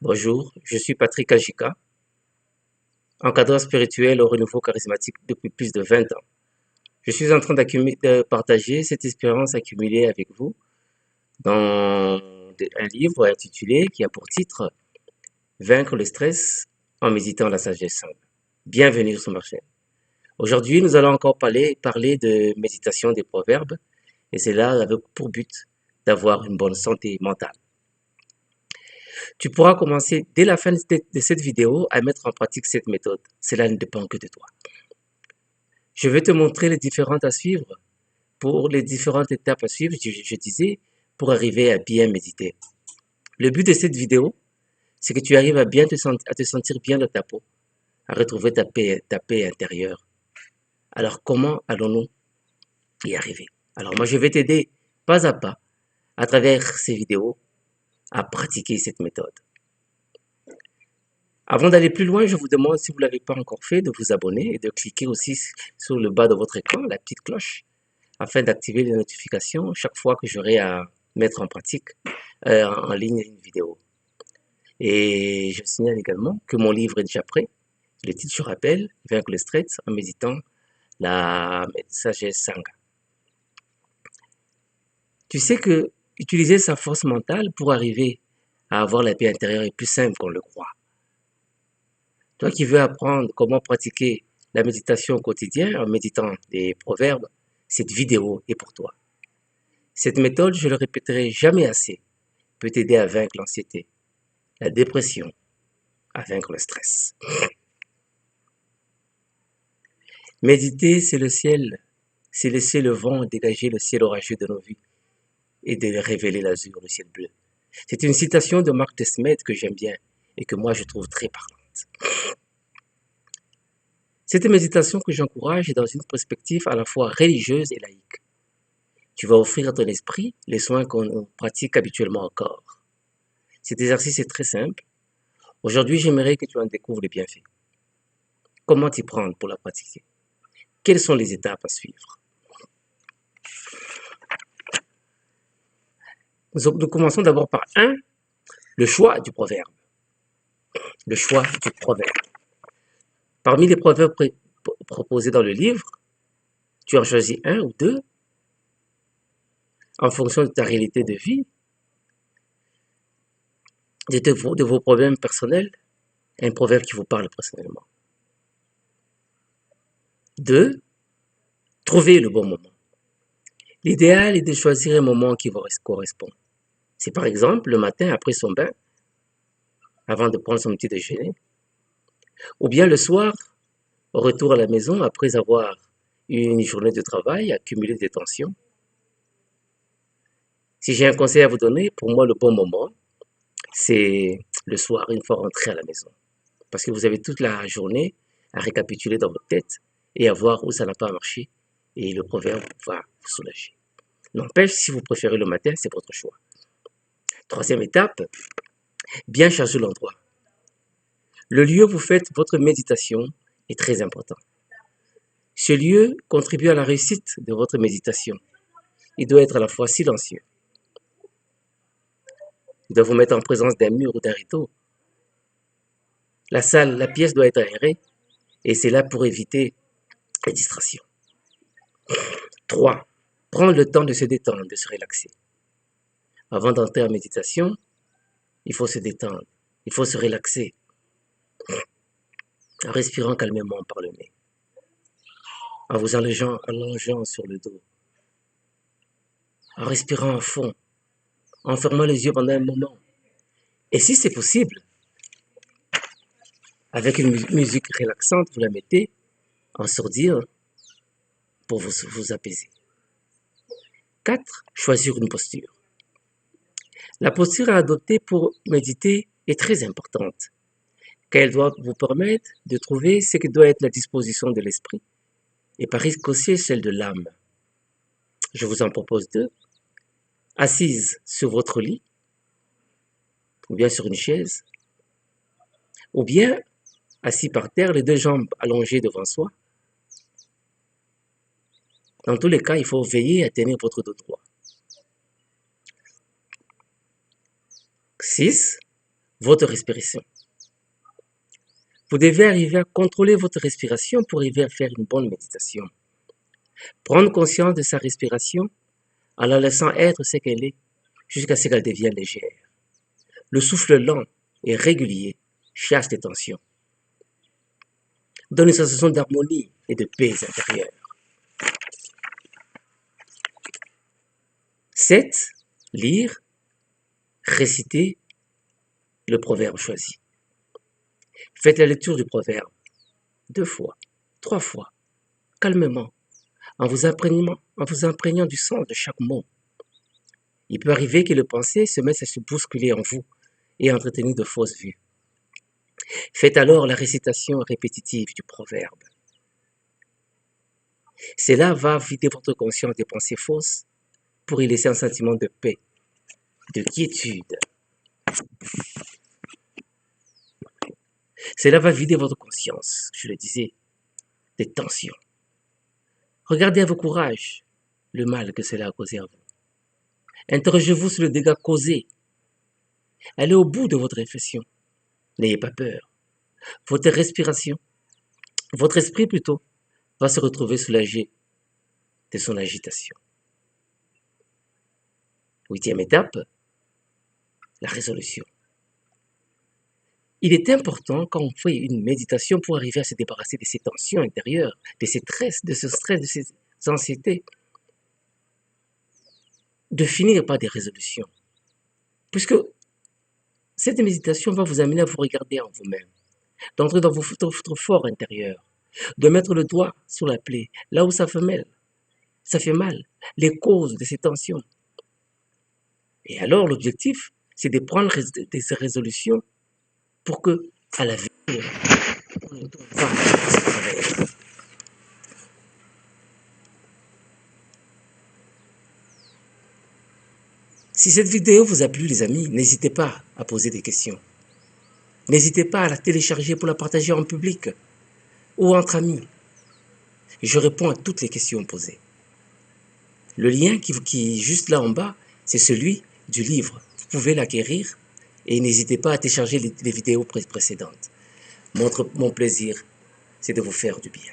Bonjour, je suis Patrick Ajika, encadreur spirituel au renouveau charismatique depuis plus de 20 ans. Je suis en train de partager cette expérience accumulée avec vous dans un livre intitulé qui a pour titre Vaincre le stress en méditant la sagesse simple. Bienvenue sur ma chaîne. Aujourd'hui, nous allons encore parler de méditation des proverbes et c'est là avec pour but d'avoir une bonne santé mentale. Tu pourras commencer dès la fin de cette vidéo à mettre en pratique cette méthode. Cela ne dépend que de toi. Je vais te montrer les différentes à suivre pour les différentes étapes à suivre, je disais, pour arriver à bien méditer. Le but de cette vidéo, c'est que tu arrives à à te sentir bien dans ta peau, à retrouver ta paix intérieure. Alors, comment allons-nous y arriver? Alors, moi, je vais t'aider pas à travers ces vidéos, à pratiquer cette méthode. Avant d'aller plus loin, je vous demande, si vous ne l'avez pas encore fait, de vous abonner et de cliquer aussi sur le bas de votre écran, la petite cloche, afin d'activer les notifications chaque fois que j'aurai à mettre en pratique en ligne une vidéo. Et je signale également que mon livre est déjà prêt. Le titre, je rappelle, Vaincre le stress en méditant la sagesse Sangha. Tu sais que utiliser sa force mentale pour arriver à avoir la paix intérieure est plus simple qu'on le croit. Toi qui veux apprendre comment pratiquer la méditation au quotidien en méditant des proverbes, cette vidéo est pour toi. Cette méthode, je le répéterai jamais assez, peut t'aider à vaincre l'anxiété, la dépression, à vaincre le stress. Méditer, c'est le ciel, c'est laisser le vent dégager le ciel orageux de nos vies et de révéler l'azur, le ciel bleu. C'est une citation de Marc Desmet que j'aime bien et que moi je trouve très parlante. Cette méditation que j'encourage est dans une perspective à la fois religieuse et laïque. Tu vas offrir à ton esprit les soins qu'on pratique habituellement au corps. Cet exercice est très simple. Aujourd'hui, j'aimerais que tu en découvres les bienfaits. Comment t'y prendre pour la pratiquer? Quelles sont les étapes à suivre? Nous commençons d'abord par le choix du proverbe. Le choix du proverbe. Parmi les proverbes proposés dans le livre, tu en choisis un ou deux en fonction de ta réalité de vie, de vos problèmes personnels, un proverbe qui vous parle personnellement. 2. Trouver le bon moment. L'idéal est de choisir un moment qui vous correspond. C'est par exemple le matin après son bain, avant de prendre son petit déjeuner, ou bien le soir, au retour à la maison après avoir eu une journée de travail, accumulé des tensions. Si j'ai un conseil à vous donner, pour moi le bon moment, c'est le soir, une fois rentré à la maison. Parce que vous avez toute la journée à récapituler dans votre tête et à voir où ça n'a pas marché et le proverbe va vous soulager. N'empêche, si vous préférez le matin, c'est votre choix. Troisième étape, bien charger l'endroit. Le lieu où vous faites votre méditation est très important. Ce lieu contribue à la réussite de votre méditation. Il doit être à la fois silencieux. Il doit vous mettre en présence d'un mur ou d'un rideau. La pièce doit être aérée et c'est là pour éviter les distractions. 3. Prendre le temps de se détendre, de se relaxer. Avant d'entrer en méditation, il faut se détendre, il faut se relaxer en respirant calmement par le nez, en vous allongeant sur le dos, en respirant à fond, en fermant les yeux pendant un moment. Et si c'est possible, avec une musique relaxante, vous la mettez en sourdine pour vous apaiser. 4. Choisir une posture. La posture à adopter pour méditer est très importante, car elle doit vous permettre de trouver ce que doit être la disposition de l'esprit et par ricochet celle de l'âme. Je vous en propose deux. Assise sur votre lit, ou bien sur une chaise, ou bien assis par terre, les deux jambes allongées devant soi. Dans tous les cas, il faut veiller à tenir votre dos droit. 6. votre respiration. Vous devez arriver à contrôler votre respiration pour arriver à faire une bonne méditation. Prendre conscience de sa respiration en la laissant être ce qu'elle est jusqu'à ce qu'elle devienne légère. Le souffle lent et régulier chasse les tensions. Donne une sensation d'harmonie et de paix intérieure. 7. Lire, réciter le proverbe choisi. Faites la lecture du proverbe 2 fois, 3 fois, calmement, en vous imprégnant du sens de chaque mot. Il peut arriver que les pensées se mettent à se bousculer en vous et à entretenir de fausses vues. Faites alors la récitation répétitive du proverbe. Cela va vider votre conscience des pensées fausses pour y laisser un sentiment de paix, de quiétude. Cela va vider votre conscience, je le disais, des tensions. Regardez à vos courages le mal que cela a causé à vous. Interrogez-vous sur le dégât causé. Allez au bout de votre réflexion. N'ayez pas peur. Votre respiration, votre esprit plutôt, va se retrouver soulagé de son agitation. 8e étape, la résolution. Il est important quand on fait une méditation pour arriver à se débarrasser de ces tensions intérieures, de ces stress, de ces anxiétés, de finir par des résolutions. Puisque cette méditation va vous amener à vous regarder en vous-même, d'entrer dans votre fort intérieur, de mettre le doigt sur la plaie, là où ça fait mal, les causes de ces tensions. Et alors l'objectif, c'est de prendre ces résolutions pour que, à l'avenir, on ne tombe pas dans ce travail. Si cette vidéo vous a plu, les amis, n'hésitez pas à poser des questions. N'hésitez pas à la télécharger pour la partager en public ou entre amis. Je réponds à toutes les questions posées. Le lien qui est juste là en bas, c'est celui du livre. Vous pouvez l'acquérir et n'hésitez pas à télécharger les vidéos précédentes. Mon plaisir, c'est de vous faire du bien.